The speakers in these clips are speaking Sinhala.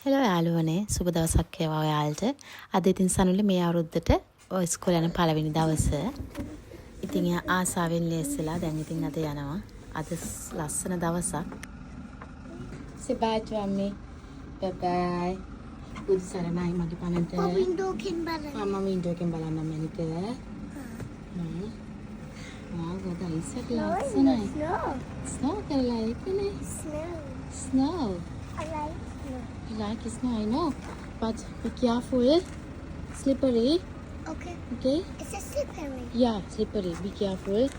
හෙලෝ යාළුවනේ සුබ දවසක් වේවා ඔයාලට. අද ඉතින් සනුලි මේ අවුරුද්දට ඔය ඉස්කෝලේ යන පළවෙනි දවස. ඉතින් එයා ආසාවෙන් ලෑස්තිලා දැන් ඉතින් අද යනවා. අද ලස්සන දවසක්. Say bye to Ammi. Bye bye. බුදු සරණයි මගේ පනන්ට. වින්ඩෝ එකෙන් බලන්න. මම වින්ඩෝ එකෙන් බලන්න මැනික. ගොඩ ඉස්සක් ලස්සනයි. Snow කරලා ඉන්නේ. Snow. I like snow. You like snow, I know. But be careful. Slippery. Okay. Okay? It's a slippery. Yeah, slippery. Be careful.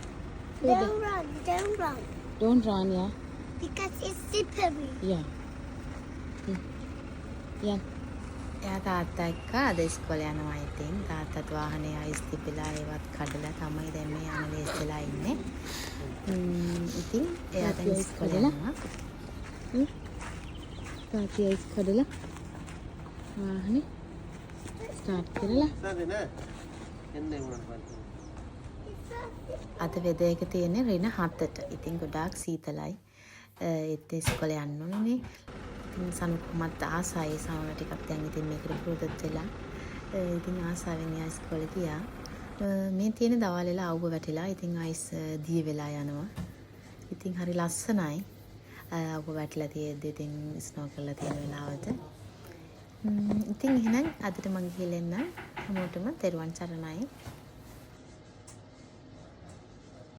Don't run. Don't run. Don't run, yeah. Because it's slippery. Yeah. Yeah. එයා තාත්තා එක්ක අද ඉස්කෝලේ යනවා ඉතින් තාත්තත් වාහනේ අයිස් තිබිලා ඒවත් කඩලා තමයි දැන් මේ යන ලේස්තිලා ඉන්නේ. ඉතින් එයා දැන් ඉස්කෝලේ යනවා. තාත්තා අයිස් කඩලා වාහනේ ස්ටාර්ට් කරලා අද වෙදර් එක තියෙන්නේ රින 7ට. ඉතින් ගොඩාක් සීතලයි. ඒත් ඉස්කෝලේ යන්න ඕනේ. ඉතින් සනුකුමත් ආසයි සමන ටිකක් දැන් ඉතින් මේකට පුරුදුත් වෙලා ඉතින් ආසාවෙන් යා ඉස්කෝලේ ගියා. මේ තියෙන දවල් වෙලා අවුව වැටිලා ඉතින් අයිස් දිය වෙලා යනවා. ඉතින් හරි ලස්සනයි. අවුව වැටිලා තියෙද්දි ඉතින් ස්නෝ කරලා තියෙන වෙලාවට. ඉතින් එහෙනම් අදට මම ගිහලා එන්න හැමෝටම තෙරුවන් සරණයි.